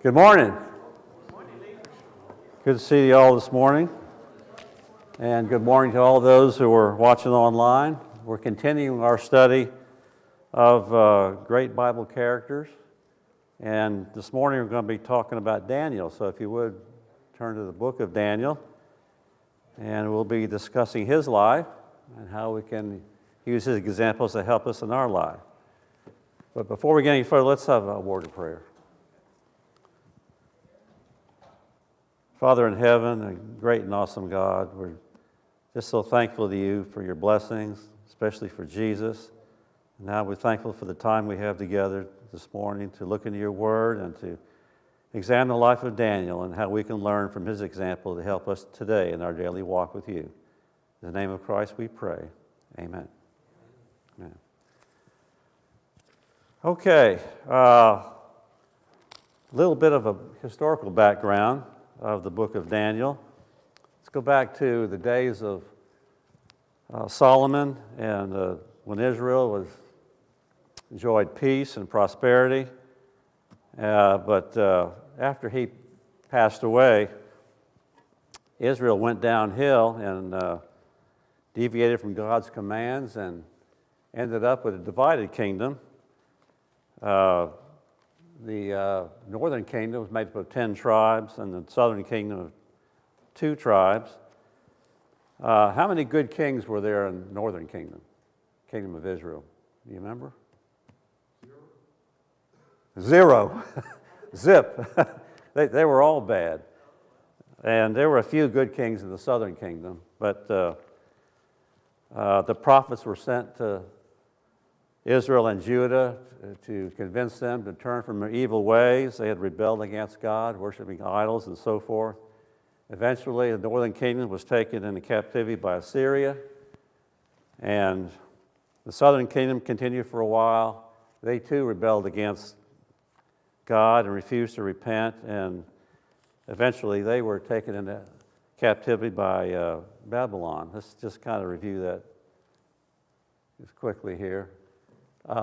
Good morning. Good to see you all this morning. And good morning to all those who are watching online. We're continuing our study of great Bible characters. And this morning we're going to be talking about Daniel. So if you would, turn to the book of Daniel. And we'll be discussing his life and how we can use his examples to help us in our life. But before we get any further, let's have a word of prayer. Father in heaven, a great and awesome God, we're just so thankful to you for your blessings, especially for Jesus. And now we're thankful for the time we have together this morning to look into your word and to examine the life of Daniel and how we can learn from his example to help us today in our daily walk with you. In the name of Christ we pray. Amen. Amen. Okay, a little bit of a historical background of the book of Daniel. Let's go back to the days of Solomon and when Israel enjoyed peace and prosperity. But after he passed away, Israel went downhill and deviated from God's commands and ended up with a divided kingdom. The northern kingdom was made up of 10 tribes, and the southern kingdom of 2 tribes. How many good kings were there in the northern kingdom, kingdom of Israel? Do you remember? 0. Zip. They were all bad. And there were a few good kings in the southern kingdom, but the prophets were sent to Israel and Judah to convince them to turn from their evil ways. They had rebelled against God, worshiping idols and so forth. Eventually, the northern kingdom was taken into captivity by Assyria, and the southern kingdom continued for a while. They too rebelled against God and refused to repent, and eventually they were taken into captivity by Babylon. Let's just kind of review that just quickly here.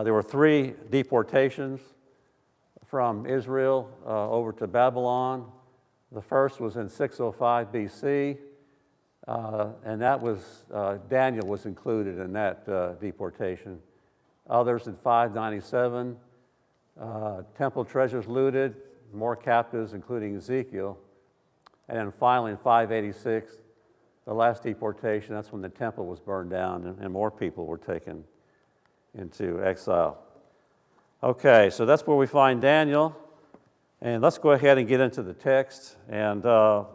There were 3 deportations from Israel over to Babylon. The first was in 605 BC, and that was, Daniel was included in that deportation. Others in 597, temple treasures looted, more captives, including Ezekiel. And then finally in 586, the last deportation, that's when the temple was burned down and more people were taken into exile. Okay, so that's where we find Daniel. And let's go ahead and get into the text. And I'm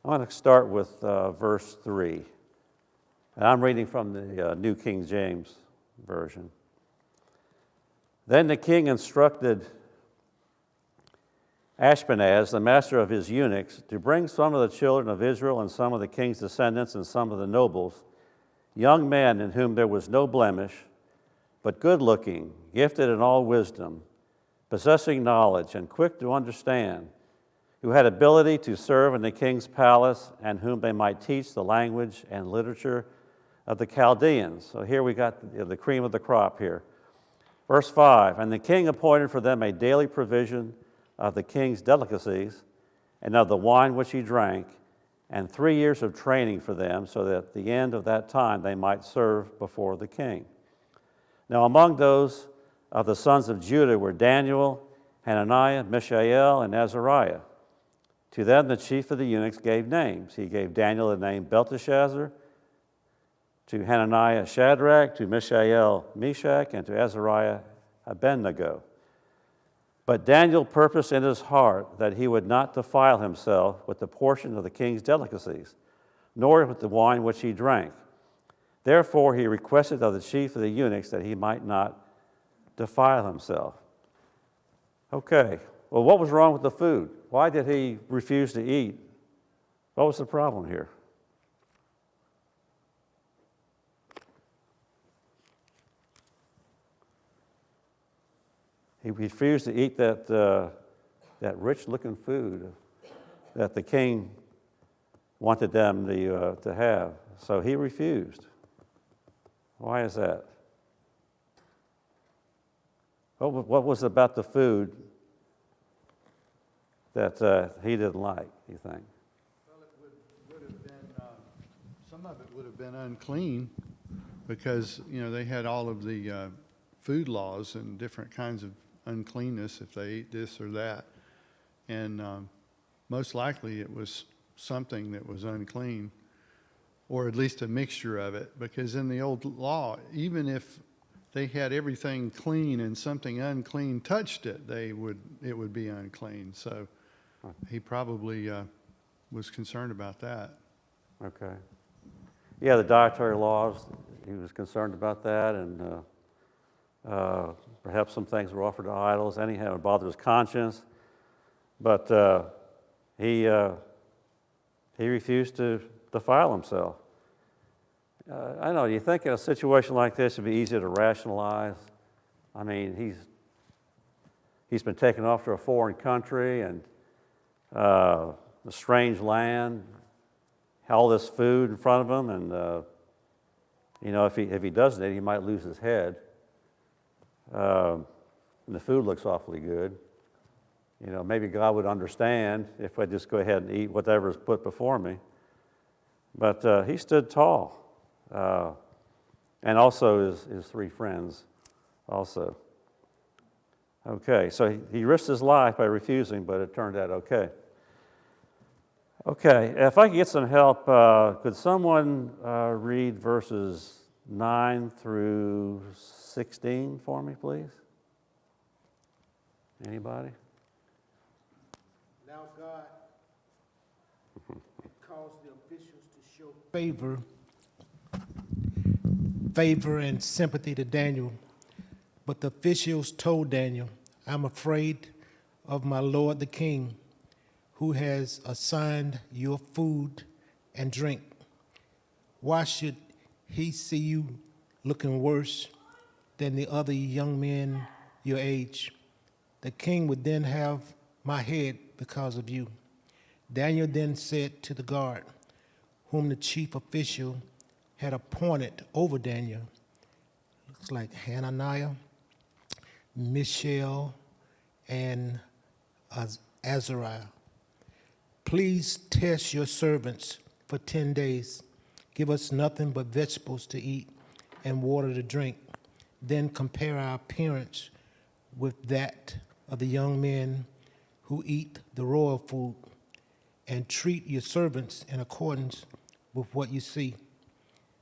going to start with verse 3. And I'm reading from the New King James Version. Then the king instructed Ashpenaz, the master of his eunuchs, to bring some of the children of Israel and some of the king's descendants and some of the nobles, young men in whom there was no blemish, but good-looking, gifted in all wisdom, possessing knowledge, and quick to understand, who had ability to serve in the king's palace, and whom they might teach the language and literature of the Chaldeans. So here we got the cream of the crop here. Verse 5, and the king appointed for them a daily provision of the king's delicacies and of the wine which he drank, and 3 years of training for them, so that at the end of that time they might serve before the king. Now among those of the sons of Judah were Daniel, Hananiah, Mishael, and Azariah. To them the chief of the eunuchs gave names. He gave Daniel the name Belteshazzar, to Hananiah Shadrach, to Mishael Meshach, and to Azariah Abednego. But Daniel purposed in his heart that he would not defile himself with the portion of the king's delicacies, nor with the wine which he drank. Therefore he requested of the chief of the eunuchs that he might not defile himself. Okay, well, what was wrong with the food? Why did he refuse to eat? What was the problem here? He refused to eat that rich-looking food that the king wanted them to have. So he refused. Why is that? What was about the food that he didn't like, you think? Well, it would have been, some of it would have been unclean because, they had all of the food laws and different kinds of uncleanness if they ate this or that. And most likely it was something that was unclean, or at least a mixture of it, because in the old law, even if they had everything clean and something unclean touched it, it would be unclean. So he probably was concerned about that. Okay. Yeah, the dietary laws, he was concerned about that, and perhaps some things were offered to idols. Anyhow, it bothered his conscience. But he refused to defile himself. I know, you think in a situation like this it'd be easier to rationalize. I mean, he's been taken off to a foreign country and a strange land, all this food in front of him, and if he doesn't eat, he might lose his head. And the food looks awfully good. Maybe God would understand if I just go ahead and eat whatever is put before me. But he stood tall. And also his three friends also. Okay, so he risked his life by refusing, but it turned out okay. Okay, if I could get some help, could someone read verses 9 through 16 for me, please? Anybody? Now God caused the officials to show favor and sympathy to Daniel. But the officials told Daniel, I'm afraid of my lord the king, who has assigned your food and drink. Why should he see you looking worse than the other young men your age? The king would then have my head because of you. Daniel then said to the guard, whom the chief official had appointed over Daniel, looks like Hananiah, Mishael, and Azariah, please test your servants for 10 days. Give us nothing but vegetables to eat and water to drink. Then compare our appearance with that of the young men who eat the royal food, and treat your servants in accordance with what you see.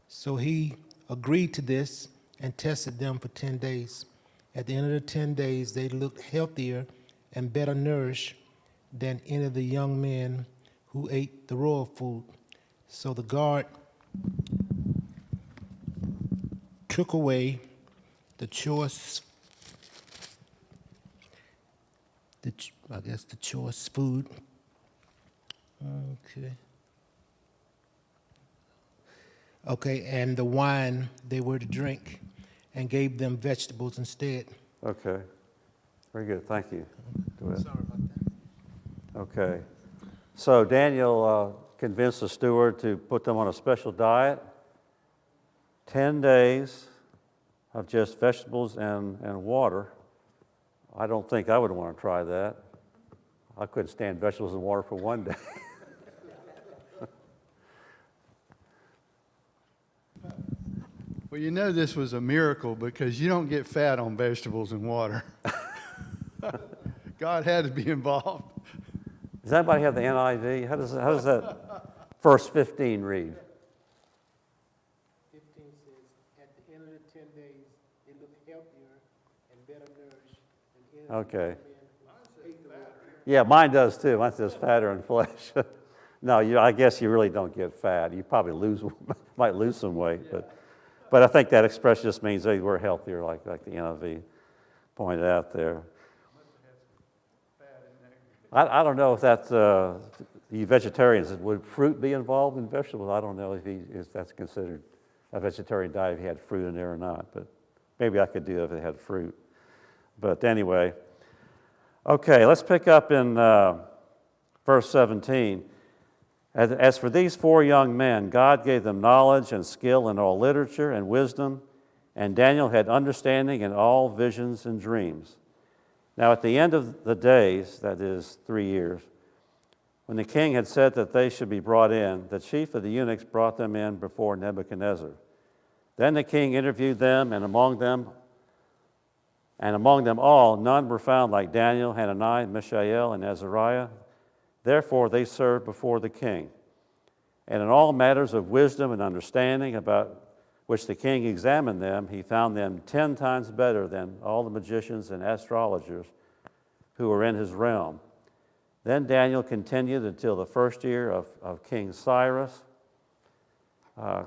So he agreed to this and tested them for 10 days. At the end of the 10 days, they looked healthier and better nourished than any of the young men who ate the royal food. So the guard took away the choice food. Okay, and the wine they were to drink, and gave them vegetables instead. Okay. Very good. Thank you. Go ahead. Sorry about that. Okay. So Daniel convinced the steward to put them on a special diet. 10 days of just vegetables and water. I don't think I would want to try that. I couldn't stand vegetables and water for one day. Well, this was a miracle because you don't get fat on vegetables and water. God had to be involved. Does anybody have the NIV? How does that verse 15 read? 15 says, at the end of the 10 days, they looked healthier and better nourished than any of the Okay. men who ate the royal food. Yeah, mine does too. Mine says fatter in flesh. No, I guess you really don't get fat. You probably might lose some weight, but I think that expression just means they were healthier, like the NIV pointed out there. I don't know if that's you vegetarians. Would fruit be involved in vegetables? I don't know if that's considered a vegetarian diet if he had fruit in there or not. But maybe I could do it if it had fruit. But anyway, okay. Let's pick up in verse 17. As for these 4 young men, God gave them knowledge and skill in all literature and wisdom, and Daniel had understanding in all visions and dreams. Now at the end of the days, that is 3 years, when the king had said that they should be brought in, the chief of the eunuchs brought them in before Nebuchadnezzar. Then the king interviewed them, and among them all, none were found like Daniel, Hananiah, Mishael, and Azariah. Therefore they served before the king. And in all matters of wisdom and understanding about which the king examined them, he found them 10 times better than all the magicians and astrologers who were in his realm. Then Daniel continued until the first year of King Cyrus.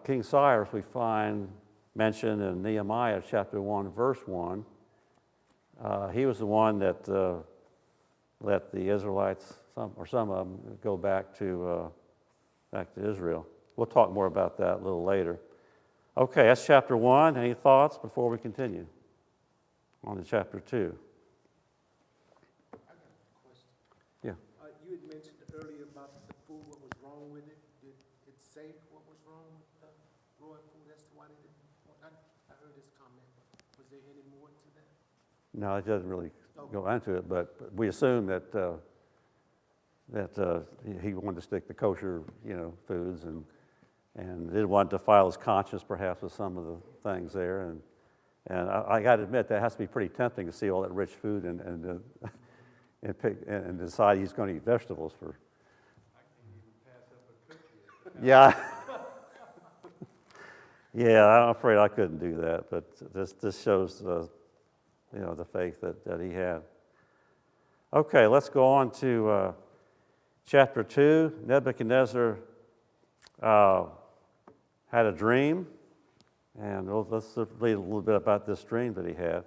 King Cyrus we find mentioned in Nehemiah chapter 1, verse 1. He was the one that let the Israelites, some of them, go back to Israel. We'll talk more about that a little later. Okay, that's chapter 1. Any thoughts before we continue on to chapter 2? I got a question. Yeah. You had mentioned earlier about the food, what was wrong with it. Did it say what was wrong with the raw food as to why they didn't want? I heard this comment, but was there any more to that? No, it doesn't really go into it, but we assume that he wanted to stick to kosher, foods, and didn't want to defile his conscience perhaps with some of the things there. And I got to admit, that has to be pretty tempting to see all that rich food and decide he's going to eat vegetables for. I can't even pass up a cookie. Yeah. Yeah, I'm afraid I couldn't do that, but this shows the faith that he had. Okay, let's go on to chapter 2. Nebuchadnezzar had a dream, and let's read a little bit about this dream that he had.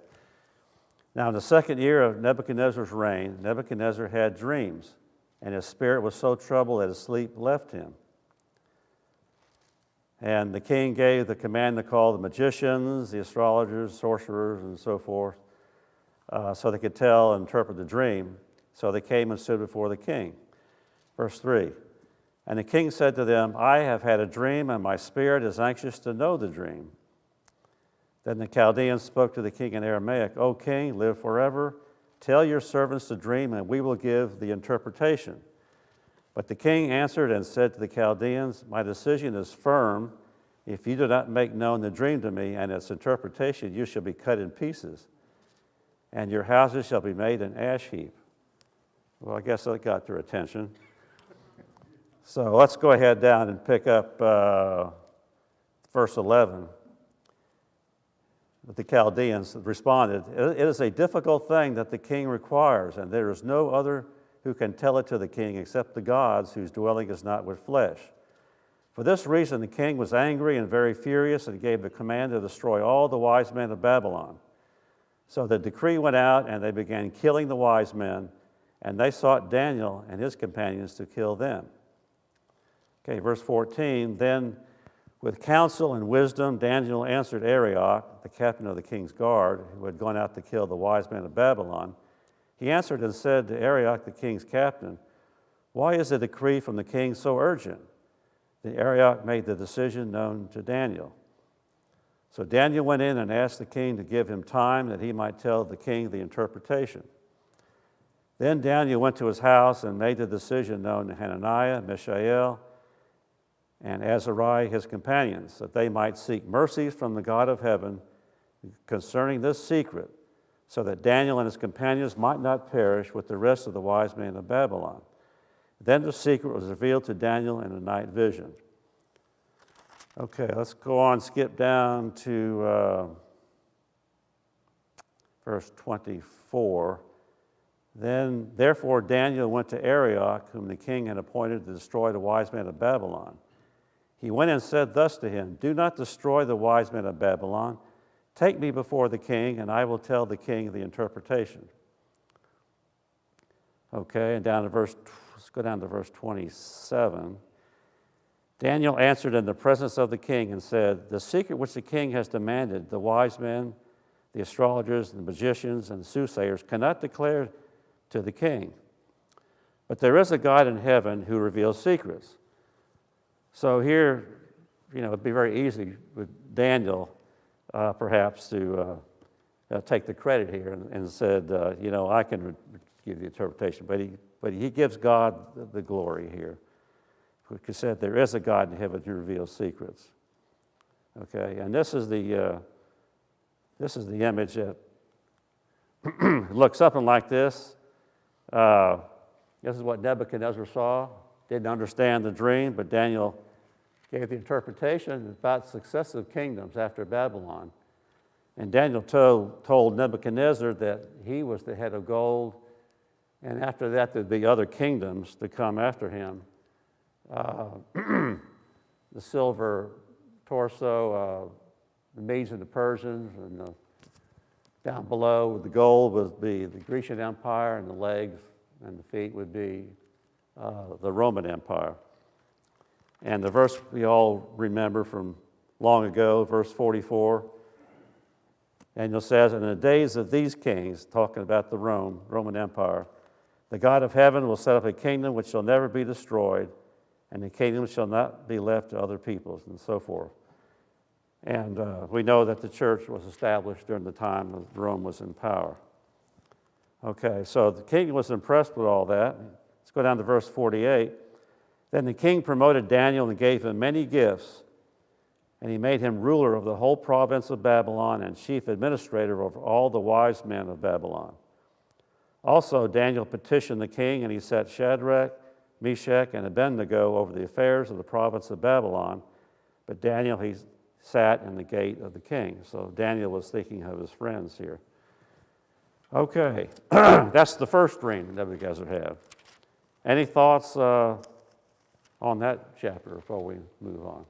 Now, in the second year of Nebuchadnezzar's reign, Nebuchadnezzar had dreams, and his spirit was so troubled that his sleep left him. And the king gave the command to call the magicians, the astrologers, sorcerers, and so forth, so they could tell and interpret the dream. So they came and stood before the king. Verse 3, and the king said to them, I have had a dream, and my spirit is anxious to know the dream. Then the Chaldeans spoke to the king in Aramaic, O king, live forever. Tell your servants the dream, and we will give the interpretation. But the king answered and said to the Chaldeans, my decision is firm. If you do not make known the dream to me and its interpretation, you shall be cut in pieces, and your houses shall be made an ash heap. Well, I guess that got their attention. So let's go ahead down and pick up verse 11. The Chaldeans responded, it is a difficult thing that the king requires, and there is no other who can tell it to the king except the gods whose dwelling is not with flesh. For this reason the king was angry and very furious and gave the command to destroy all the wise men of Babylon. So the decree went out, and they began killing the wise men, and they sought Daniel and his companions to kill them. Okay, verse 14, then with counsel and wisdom, Daniel answered Arioch, the captain of the king's guard, who had gone out to kill the wise men of Babylon. He answered and said to Arioch, the king's captain, why is the decree from the king so urgent? Then Arioch made the decision known to Daniel. So Daniel went in and asked the king to give him time that he might tell the king the interpretation. Then Daniel went to his house and made the decision known to Hananiah, Mishael, and Azariah his companions, that they might seek mercies from the God of heaven concerning this secret, so that Daniel and his companions might not perish with the rest of the wise men of Babylon. Then the secret was revealed to Daniel in a night vision. Okay, let's go on, skip down to verse 24. Then, therefore, Daniel went to Arioch, whom the king had appointed to destroy the wise men of Babylon. He went and said thus to him, do not destroy the wise men of Babylon. Take me before the king, and I will tell the king the interpretation. Okay, and let's go down to verse 27. Daniel answered in the presence of the king and said, the secret which the king has demanded, the wise men, the astrologers, the magicians, and the soothsayers cannot declare to the king. But there is a God in heaven who reveals secrets. So here, it'd be very easy with Daniel, perhaps, to take the credit here and said, I can give the interpretation, but he gives God the glory here. He said there is a God in heaven who reveals secrets. Okay, and this is the image that looks something like this. This is what Nebuchadnezzar saw. Didn't understand the dream, but Daniel gave the interpretation about successive kingdoms after Babylon. And Daniel told Nebuchadnezzar that he was the head of gold, and after that there'd be other kingdoms to come after him. The silver torso, the Medes and the Persians, and down below the gold would be the Grecian Empire, and the legs and the feet would be the Roman Empire. And the verse we all remember from long ago, verse 44, Daniel says, "In the days of these kings," talking about the Roman Empire, "the God of heaven will set up a kingdom which shall never be destroyed, and the kingdom shall not be left to other peoples," and so forth. And we know that the church was established during the time that Rome was in power. Okay, so the king was impressed with all that. Let's go down to verse 48. "Then the king promoted Daniel and gave him many gifts, and he made him ruler of the whole province of Babylon and chief administrator over all the wise men of Babylon. Also Daniel petitioned the king, and he set Shadrach, Meshach, and Abednego over the affairs of the province of Babylon. But Daniel, he sat in the gate of the king." So Daniel was thinking of his friends here. Okay, that's the first dream that Nebuchadnezzar had. Any thoughts on that chapter before we move on?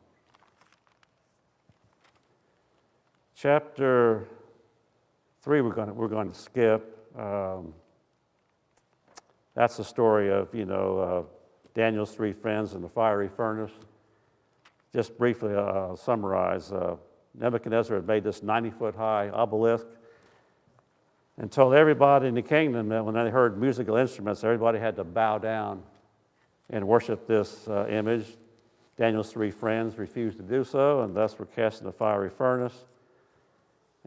Chapter 3 we're going to skip. That's the story of Daniel's three friends in the fiery furnace. Just briefly summarize. Nebuchadnezzar had made this 90-foot high obelisk and told everybody in the kingdom that when they heard musical instruments, everybody had to bow down and worship this image. Daniel's three friends refused to do so, and thus were cast in the fiery furnace,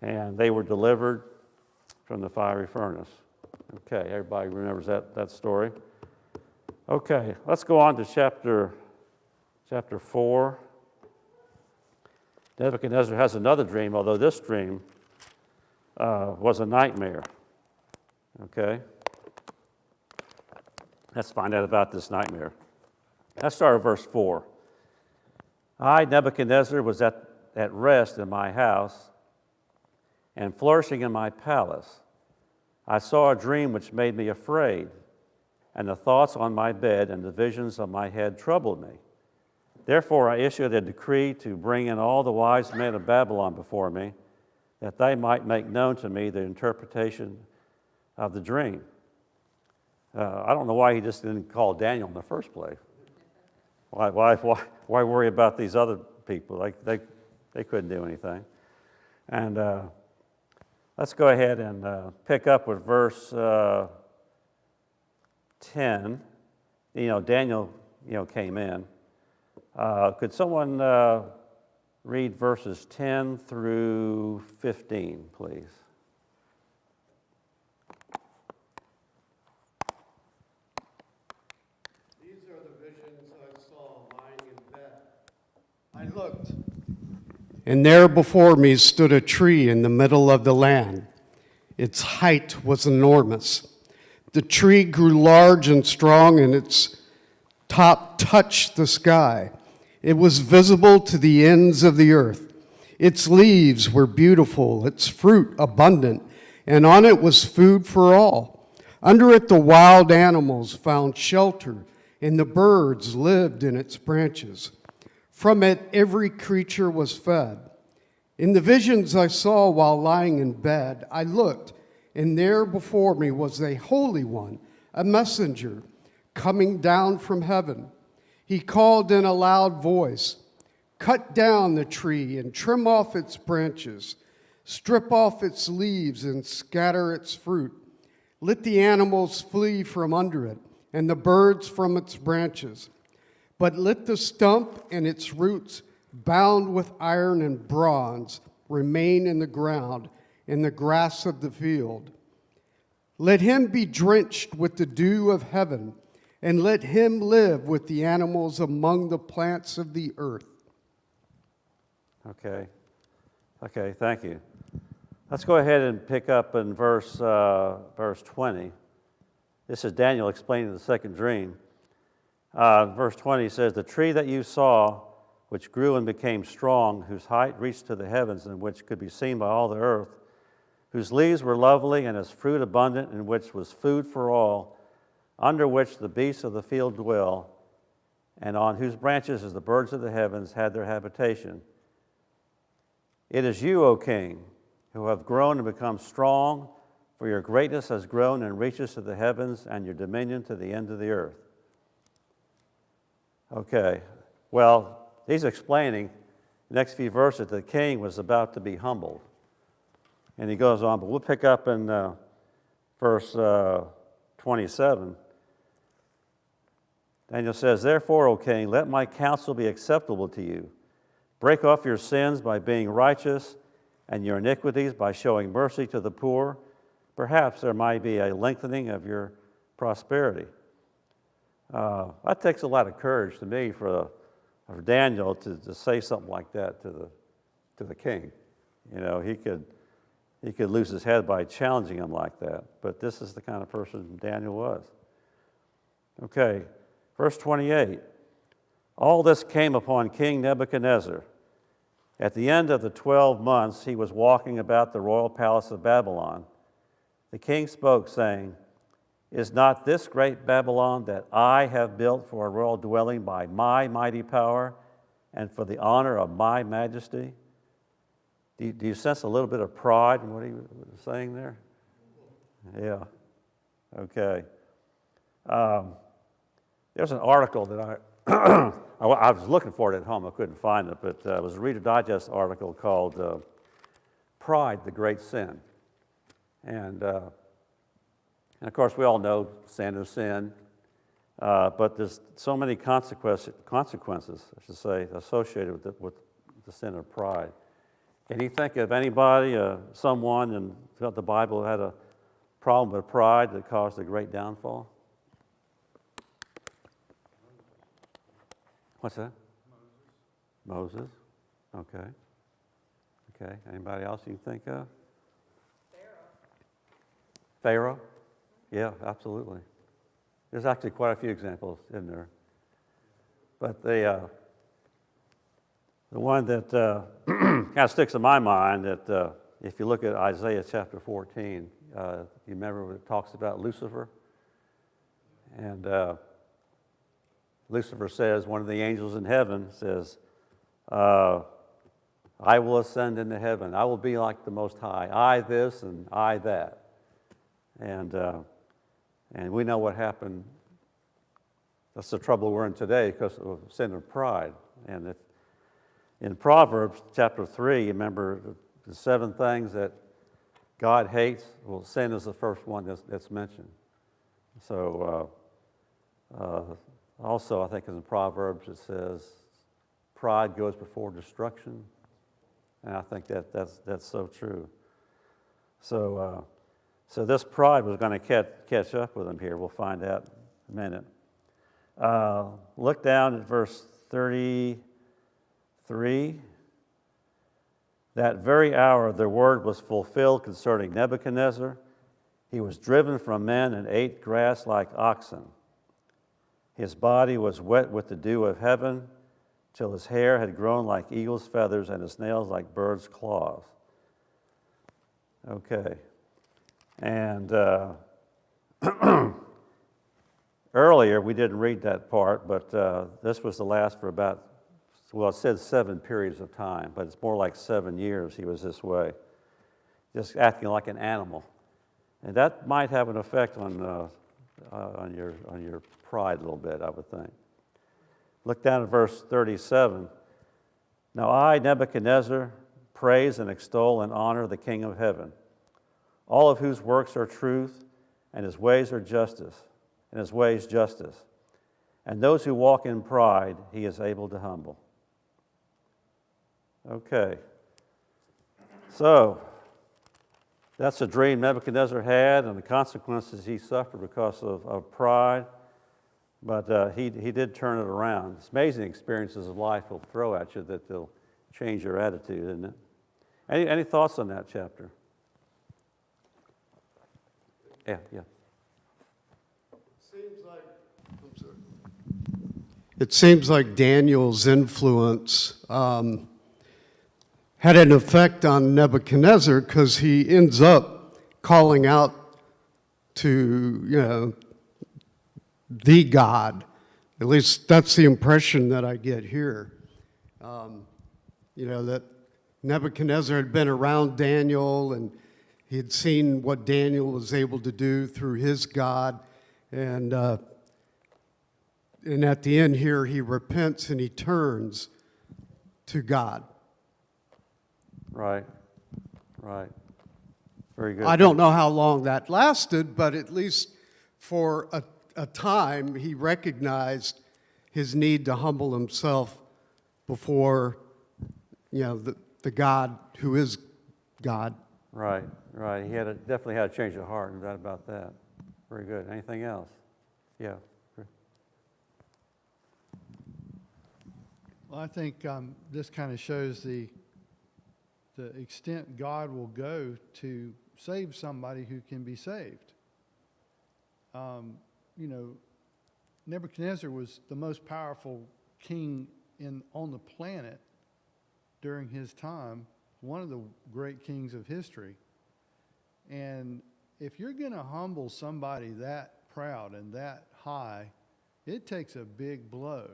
and they were delivered from the fiery furnace. Okay, everybody remembers that story. Okay, let's go on to chapter 4. Nebuchadnezzar has another dream, although this dream was a nightmare. Okay? Let's find out about this nightmare. Let's start at verse 4. "I, Nebuchadnezzar, was at rest in my house and flourishing in my palace. I saw a dream which made me afraid, and the thoughts on my bed and the visions of my head troubled me. Therefore I issued a decree to bring in all the wise men of Babylon before me, that they might make known to me the interpretation of the dream." I don't know why he just didn't call Daniel in the first place. Why worry about these other people? They couldn't do anything. And let's go ahead and pick up with verse 10. Daniel, came in. Could someone read verses 10 through 15, please? "These are the visions I saw lying in bed. I looked, and there before me stood a tree in the middle of the land. Its height was enormous. The tree grew large and strong, and its top touched the sky. It was visible to the ends of the earth. Its leaves were beautiful, its fruit abundant, and on it was food for all. Under it the wild animals found shelter, and the birds lived in its branches. From it every creature was fed. In the visions I saw while lying in bed, I looked, and there before me was a holy one, a messenger, coming down from heaven. He called in a loud voice, 'Cut down the tree and trim off its branches. Strip off its leaves and scatter its fruit. Let the animals flee from under it and the birds from its branches. But let the stump and its roots, bound with iron and bronze, remain in the ground, in the grass of the field. Let him be drenched with the dew of heaven, and let him live with the animals among the plants of the earth. Okay. Okay, thank you. Let's go ahead and pick up in verse 20. This is Daniel explaining the second dream. Verse 20 says, "The tree that you saw, which grew and became strong, whose height reached to the heavens, and which could be seen by all the earth, whose leaves were lovely, and its fruit abundant, and which was food for all, under which the beasts of the field dwell, and on whose branches as the birds of the heavens had their habitation. It is you, O king, who have grown and become strong, for your greatness has grown and reaches to the heavens, and your dominion to the end of the earth." Okay, well, he's explaining the next few verses that the king was about to be humbled. And he goes on, but we'll pick up in verse 27. Daniel says, "Therefore, O king, let my counsel be acceptable to you. Break off your sins by being righteous, and your iniquities by showing mercy to the poor. Perhaps there might be a lengthening of your prosperity." That takes a lot of courage to me for Daniel to say something like that to the king. You know, he could lose his head by challenging him like that. But this is the kind of person Daniel was. Okay, verse 28. "All this came upon King Nebuchadnezzar. At the end of the 12 months, he was walking about the royal palace of Babylon. The king spoke, saying, 'Is not this great Babylon that I have built for a royal dwelling by my mighty power and for the honor of my majesty?'" Do you sense a little bit of pride in what he was saying there? Yeah. Okay. There's an article that I was looking for it at home. I couldn't find it, but it was a Reader Digest article called "Pride, the Great Sin." And of course, we all know sin is sin, but there's so many consequences, I should say, associated with the sin of pride. Can you think of anybody, someone throughout the Bible who had a problem with pride that caused a great downfall? What's that? Moses. Okay. Okay. Anybody else you can think of? Pharaoh? Yeah, absolutely. There's actually quite a few examples in there. But the one that kind of sticks in my mind, that if you look at Isaiah chapter 14, you remember when it talks about Lucifer? And Lucifer says, one of the angels in heaven says, "I will ascend into heaven. I will be like the Most High. I this and I that." And we know what happened. That's the trouble we're in today because of sin of pride. And if in Proverbs chapter 3, remember the 7 things that God hates? Well, sin is the first one that's mentioned. So also, I think in Proverbs it says, pride goes before destruction. And I think that's so true. So this pride was going to catch up with him here. We'll find out in a minute. Look down at verse 33. "That very hour the word was fulfilled concerning Nebuchadnezzar. He was driven from men and ate grass like oxen. His body was wet with the dew of heaven, till his hair had grown like eagle's feathers and his nails like birds' claws." Okay. And earlier, we didn't read that part, but this was the last for about, well, it says 7 periods of time, but it's more like 7 years he was this way, just acting like an animal. And that might have an effect on your pride a little bit, I would think. Look down at verse 37. "Now I, Nebuchadnezzar, praise and extol and honor the King of heaven, all of whose works are truth, and his ways are justice, and his ways justice. And those who walk in pride, he is able to humble." Okay. So, That's a dream Nebuchadnezzar had and the consequences he suffered because of pride. But he did turn it around. It's amazing experiences of life will throw at you that they'll change your attitude, isn't it? Any thoughts on that chapter? Yeah. It seems like Daniel's influence had an effect on Nebuchadnezzar because he ends up calling out to, the God. At least that's the impression that I get here. That Nebuchadnezzar had been around Daniel and he had seen what Daniel was able to do through his God. And at the end here, he repents and he turns to God. Right. Very good. I don't know how long that lasted, but at least for a time, he recognized his need to humble himself before, the God who is God. Right. He definitely had a change of heart, no doubt about that. Very good. Anything else? Yeah. Well, I think this kind of shows the extent God will go to save somebody who can be saved. Nebuchadnezzar was the most powerful king on the planet during his time, one of the great kings of history. And if you're going to humble somebody that proud and that high, it takes a big blow.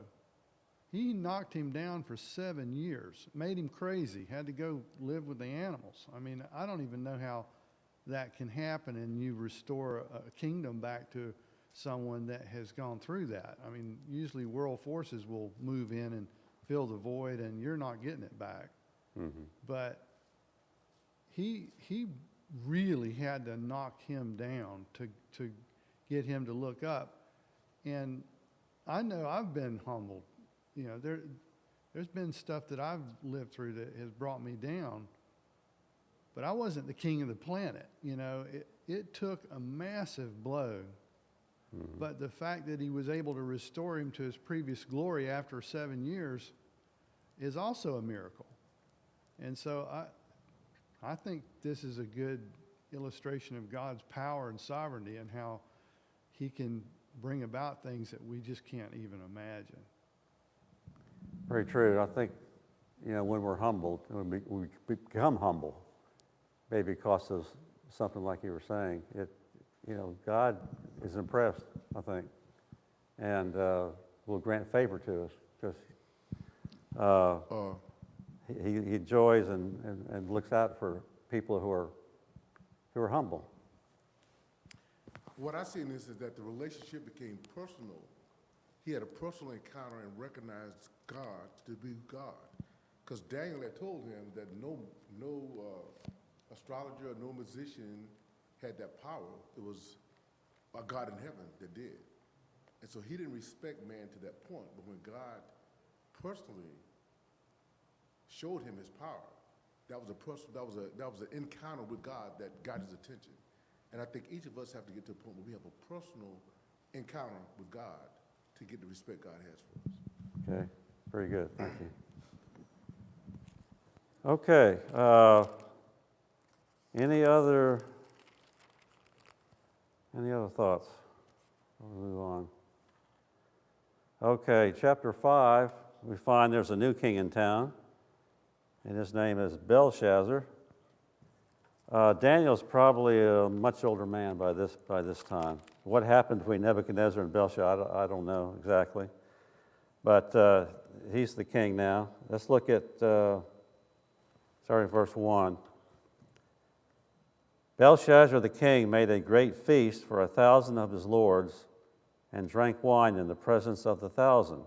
He knocked him down for 7 years, made him crazy, had to go live with the animals. I mean, I don't even know how that can happen and you restore a kingdom back to someone that has gone through that. I mean, usually world forces will move in and fill the void and you're not getting it back. Mm-hmm. But he really had to knock him down to get him to look up. And I know I've been humbled. There's been stuff that I've lived through that has brought me down, but I wasn't the king of the planet. It took a massive blow, but the fact that he was able to restore him to his previous glory after 7 years is also a miracle. And so I think this is a good illustration of God's power and sovereignty and how he can bring about things that we just can't even imagine. Very true. I think, when we're humbled, when we become humble, maybe because of something like you were saying, God is impressed, I think, and will grant favor to us because he enjoys and looks out for people who are humble. What I see in this is that the relationship became personal. He had a personal encounter and recognized God to be God. Because Daniel had told him that no astrologer or no musician had that power. It was a God in heaven that did. And so he didn't respect man to that point. But when God personally showed him his power, that was an encounter with God that got his attention. And I think each of us have to get to a point where we have a personal encounter with God to get the respect God has for us. Okay, very good. Thank you. Okay, any other thoughts? We'll move on. Okay, chapter 5, we find there's a new king in town, and his name is Belshazzar. Daniel's probably a much older man by this time. What happened between Nebuchadnezzar and Belshazzar, I don't know exactly. But he's the king now. Let's look at, starting verse 1. Belshazzar the king made a great feast for 1,000 of his lords and drank wine in the presence of the 1,000.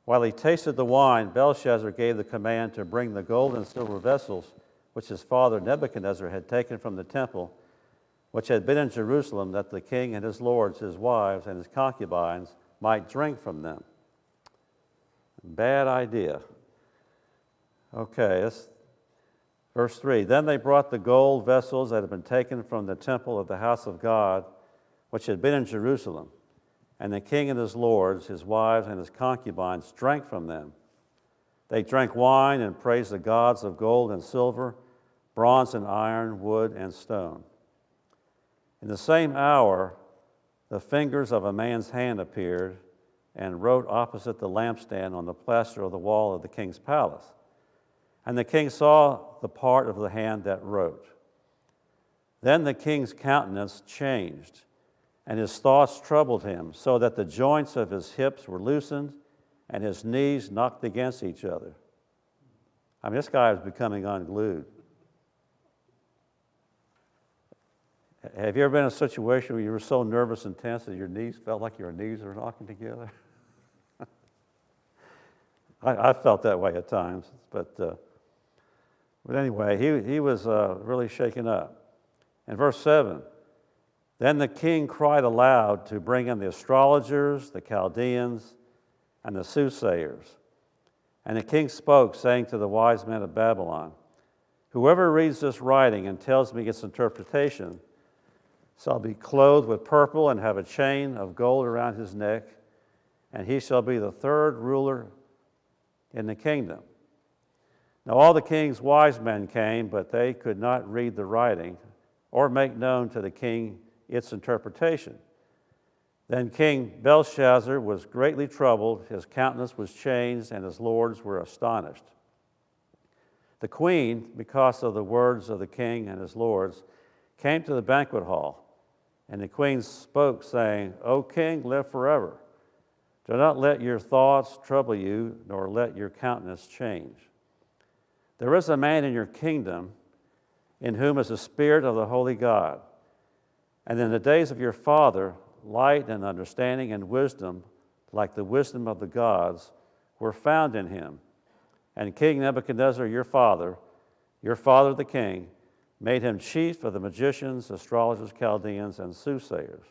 While he tasted the wine, Belshazzar gave the command to bring the gold and silver vessels which his father Nebuchadnezzar had taken from the temple, which had been in Jerusalem, that the king and his lords, his wives, and his concubines might drink from them. Bad idea. Okay, Verse 3, then they brought the gold vessels that had been taken from the temple of the house of God, which had been in Jerusalem. And the king and his lords, his wives, and his concubines drank from them. They drank wine and praised the gods of gold and silver, bronze and iron, wood and stone. In the same hour, the fingers of a man's hand appeared and wrote opposite the lampstand on the plaster of the wall of the king's palace. And the king saw the part of the hand that wrote. Then the king's countenance changed, and his thoughts troubled him, so that the joints of his hips were loosened and his knees knocked against each other. I mean, this guy was becoming unglued. Have you ever been in a situation where you were so nervous and tense that your knees felt like your knees were knocking together? I felt that way at times, but anyway, he was really shaken up. In verse 7, then the king cried aloud to bring in the astrologers, the Chaldeans, and the soothsayers. And the king spoke, saying to the wise men of Babylon, whoever reads this writing and tells me its interpretation shall be clothed with purple and have a chain of gold around his neck, and he shall be the third ruler in the kingdom. Now all the king's wise men came, but they could not read the writing or make known to the king its interpretation. Then King Belshazzar was greatly troubled, his countenance was changed, and his lords were astonished. The queen, because of the words of the king and his lords, came to the banquet hall, and the queen spoke, saying, O king, live forever. Do not let your thoughts trouble you, nor let your countenance change. There is a man in your kingdom in whom is the spirit of the holy God. And in the days of your father, light and understanding and wisdom, like the wisdom of the gods, were found in him. And King Nebuchadnezzar, your father the king, made him chief of the magicians, astrologers, Chaldeans, and soothsayers.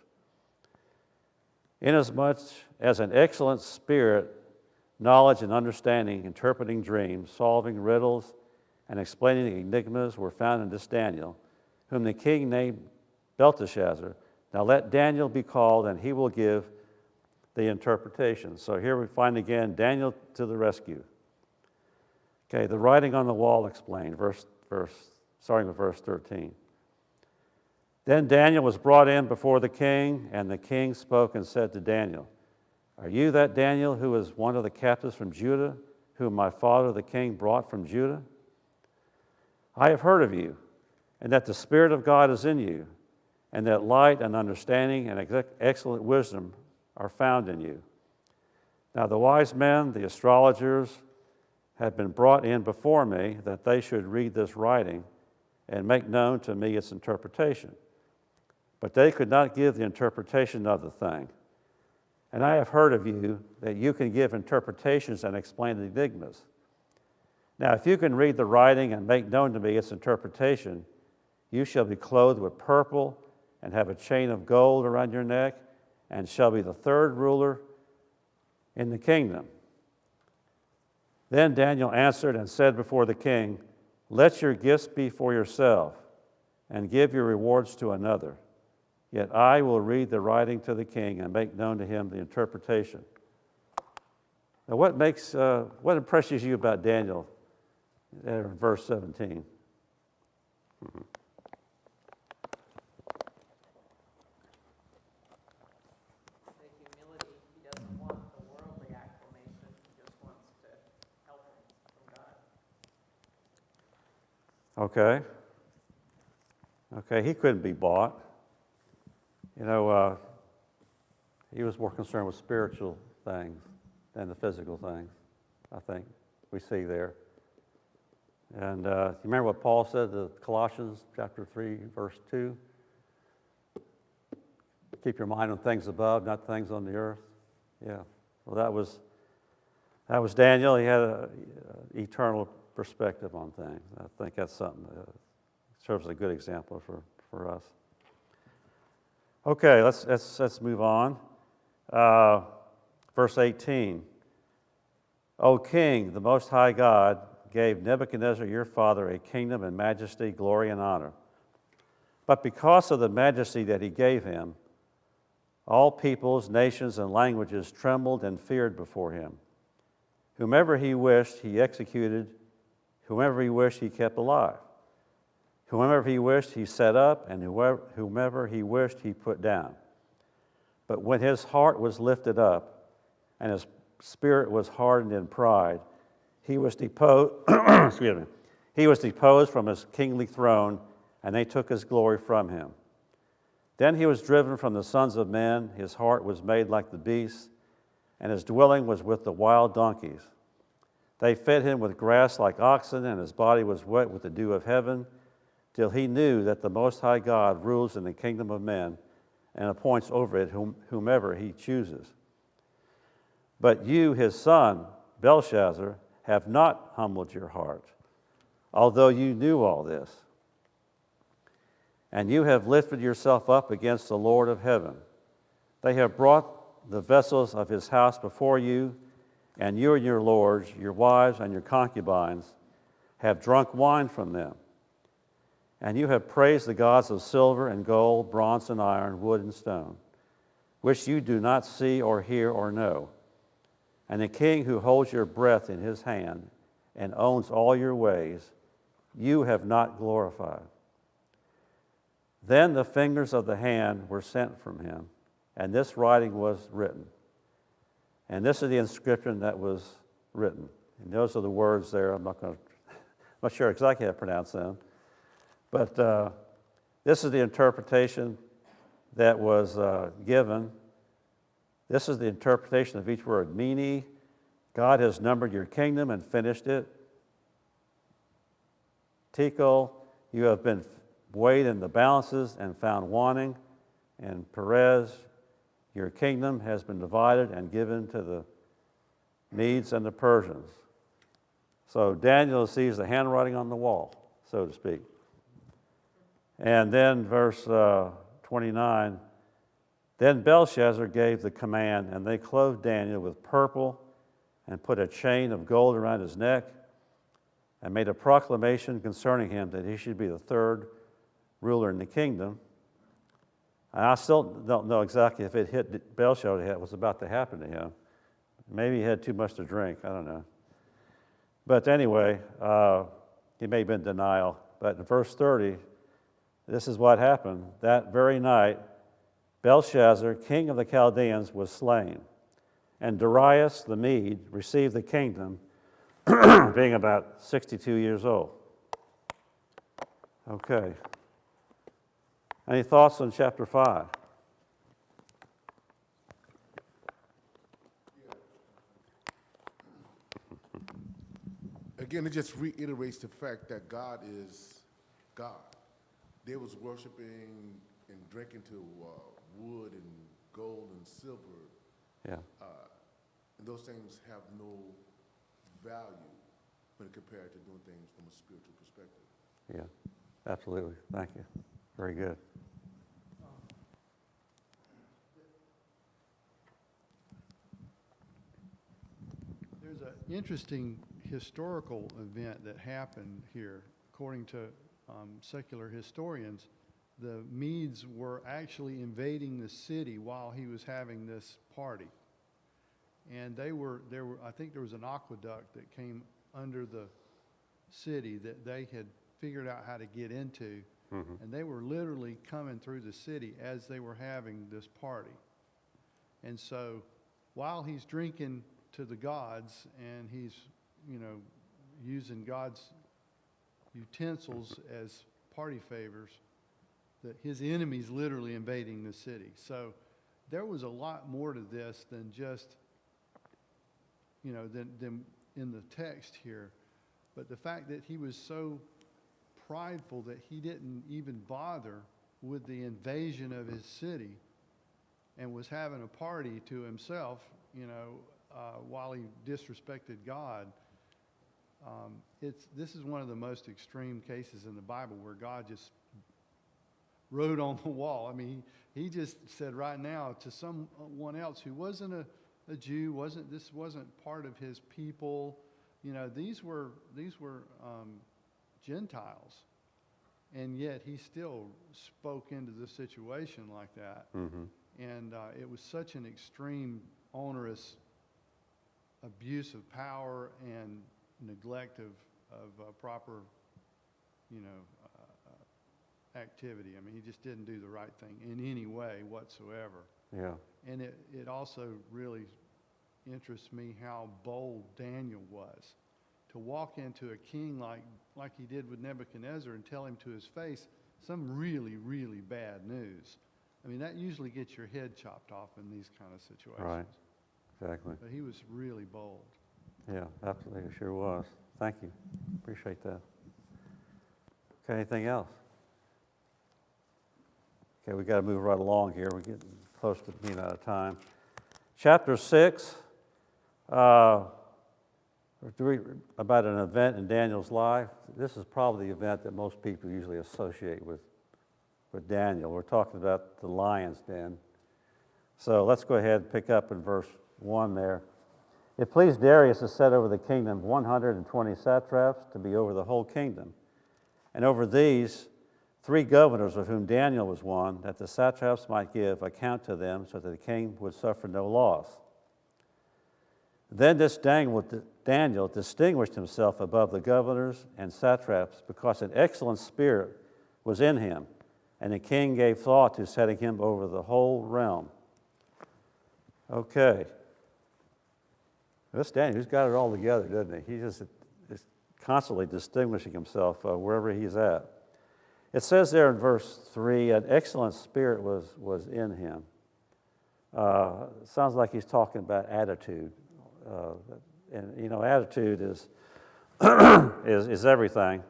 Inasmuch as an excellent spirit, knowledge and understanding, interpreting dreams, solving riddles, and explaining enigmas were found in this Daniel, whom the king named Belteshazzar. Now let Daniel be called, and he will give the interpretation. So here we find again Daniel to the rescue. Okay, the writing on the wall explained, starting with verse 13. Then Daniel was brought in before the king, and the king spoke and said to Daniel, Are you that Daniel who is one of the captives from Judah, whom my father the king brought from Judah? I have heard of you, and that the Spirit of God is in you, and that light and understanding and excellent wisdom are found in you. Now the wise men, the astrologers, have been brought in before me, that they should read this writing and make known to me its interpretation. But they could not give the interpretation of the thing. And I have heard of you that you can give interpretations and explain enigmas. Now, if you can read the writing and make known to me its interpretation, you shall be clothed with purple and have a chain of gold around your neck, and shall be the third ruler in the kingdom. Then Daniel answered and said before the king, Let your gifts be for yourself, and give your rewards to another. Yet I will read the writing to the king and make known to him the interpretation. Now, what impresses you about Daniel in verse 17? The humility. He doesn't want the worldly acclamation. He just wants to help him from God. Okay. Okay, he couldn't be bought. You know, he was more concerned with spiritual things than the physical things, I think, we see there. And you remember what Paul said to Colossians chapter 3, verse 2? Keep your mind on things above, not things on the earth. Yeah, well, that was Daniel. He had an eternal perspective on things. I think that's something that serves as a good example for us. Okay, let's move on. Verse 18. O King, the Most High God, gave Nebuchadnezzar your father a kingdom and majesty, glory and honor. But because of the majesty that he gave him, all peoples, nations, and languages trembled and feared before him. Whomever he wished, he executed. Whomever he wished, he kept alive. Whomever he wished, he set up, and whomever he wished, he put down. But when his heart was lifted up, and his spirit was hardened in pride, he was deposed, excuse me, he was deposed from his kingly throne, and they took his glory from him. Then he was driven from the sons of men, his heart was made like the beasts, and his dwelling was with the wild donkeys. They fed him with grass like oxen, and his body was wet with the dew of heaven, till he knew that the Most High God rules in the kingdom of men, and appoints over it whomever he chooses. But you, his son, Belshazzar, have not humbled your heart, although you knew all this. And you have lifted yourself up against the Lord of heaven. They have brought the vessels of his house before you, and you and your lords, your wives and your concubines, have drunk wine from them. And you have praised the gods of silver and gold, bronze and iron, wood and stone, which you do not see or hear or know. And the king who holds your breath in his hand and owns all your ways, you have not glorified. Then the fingers of the hand were sent from him, and this writing was written. And this is the inscription that was written. And those are the words there. I'm not sure exactly how to pronounce them. But this is the interpretation that was given. This is the interpretation of each word. Mene, God has numbered your kingdom and finished it. Tekel, you have been weighed in the balances and found wanting. And Perez, your kingdom has been divided and given to the Medes and the Persians. So Daniel sees the handwriting on the wall, so to speak. And then verse 29, then Belshazzar gave the command, and they clothed Daniel with purple and put a chain of gold around his neck and made a proclamation concerning him that he should be the third ruler in the kingdom. And I still don't know exactly if it hit Belshazzar what was about to happen to him. Maybe he had too much to drink, I don't know. But anyway, he may have been in denial. But in verse 30, this is what happened. That very night, Belshazzar, king of the Chaldeans, was slain, and Darius the Mede received the kingdom, being about 62 years old. Okay. Any thoughts on chapter 5? Again, it just reiterates the fact that God is God. They was worshiping and drinking to wood and gold and silver. Yeah. And those things have no value when compared to doing things from a spiritual perspective. Yeah, absolutely. Thank you. Very good. There's an interesting historical event that happened here. According to secular historians, the Medes were actually invading the city while he was having this party. And I think there was an aqueduct that came under the city that they had figured out how to get into. Mm-hmm. And they were literally coming through the city as they were having this party. And so while he's drinking to the gods and he's, using God's utensils as party favors, that his enemies literally invading the city. So there was a lot more to this than just, than in the text here. But the fact that he was so prideful that he didn't even bother with the invasion of his city and was having a party to himself, while he disrespected God. This is one of the most extreme cases in the Bible where God just wrote on the wall. I mean, he just said right now to someone else who wasn't a Jew, this wasn't part of his people, You know, these were Gentiles, and yet he still spoke into the situation like that. Mhm. And it was such an extreme, onerous abuse of power and neglect of proper, you know, activity. I mean, he just didn't do the right thing in any way whatsoever. Yeah. And it also really interests me how bold Daniel was to walk into a king like he did with Nebuchadnezzar and tell him to his face some really, really bad news. I mean, that usually gets your head chopped off in these kind of situations. Right. Exactly. But he was really bold. Yeah, absolutely, it sure was. Thank you. Appreciate that. Okay, anything else? Okay, we got to move right along here. We're getting close to being out of time. Chapter 6, about an event in Daniel's life. This is probably the event that most people usually associate with Daniel. We're talking about the lion's den. So let's go ahead and pick up in verse 1 there. It pleased Darius to set over the kingdom 120 satraps to be over the whole kingdom, and over these 3 governors, of whom Daniel was one, that the satraps might give account to them, so that the king would suffer no loss. Then this Daniel distinguished himself above the governors and satraps, because an excellent spirit was in him, and the king gave thought to setting him over the whole realm. Okay. This Daniel, he's got it all together, doesn't he? He's just constantly distinguishing himself wherever he's at. It says there in verse 3, an excellent spirit was in him. Sounds like he's talking about attitude. And, you know, attitude is, is everything.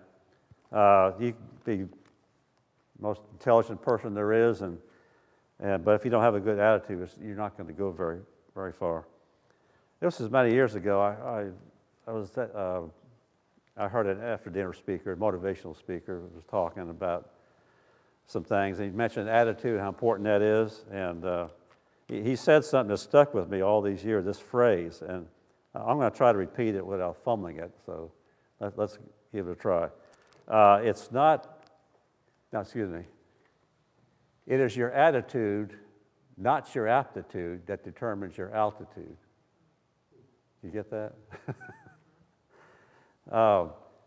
You can be the most intelligent person there is, but if you don't have a good attitude, you're not going to go very, very far. This was many years ago. I heard an after-dinner speaker, a motivational speaker, was talking about some things. And he mentioned attitude, how important that is. And he said something that stuck with me all these years, this phrase. And I'm going to try to repeat it without fumbling it. So let's give it a try. It is your attitude, not your aptitude, that determines your altitude. You get that?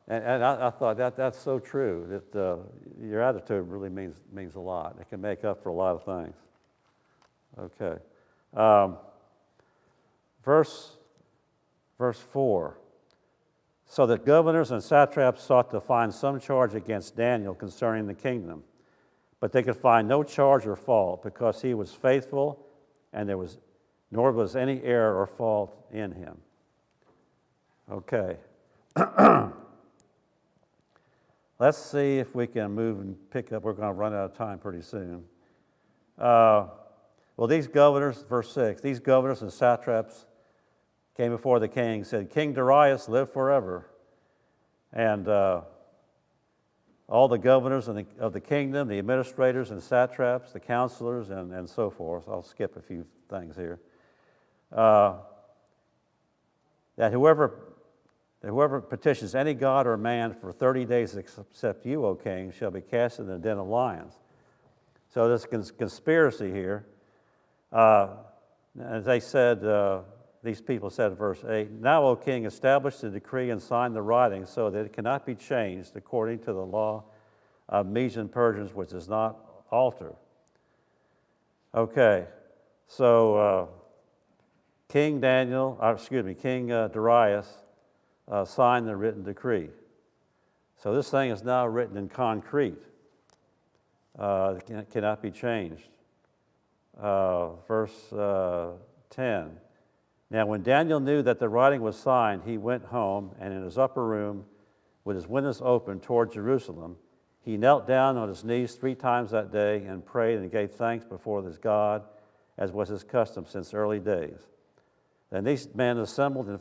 And I thought that's so true, that your attitude really means a lot. It can make up for a lot of things. Okay. Verse 4. So that governors and satraps sought to find some charge against Daniel concerning the kingdom, but they could find no charge or fault, because he was faithful, and nor was any error or fault in him. Okay. Let's see if we can move and pick up. We're going to run out of time pretty soon. Well, these governors, verse 6, these governors and satraps came before the king, said, King Darius, live forever. And all the governors of the kingdom, the administrators and satraps, the counselors, and so forth. I'll skip a few things here. That whoever petitions any god or man for 30 days except you, O king, shall be cast in the den of lions. So there's conspiracy here. As they said, these people said in verse 8, Now, O king, establish the decree and sign the writing so that it cannot be changed according to the law of Medes and Persians, which does not alter. Okay, so King Darius signed the written decree. So this thing is now written in concrete. It cannot be changed. Verse 10. Now when Daniel knew that the writing was signed, he went home, and in his upper room, with his windows open toward Jerusalem, he knelt down on his knees 3 times that day and prayed and gave thanks before his God, as was his custom since early days. Then these men assembled and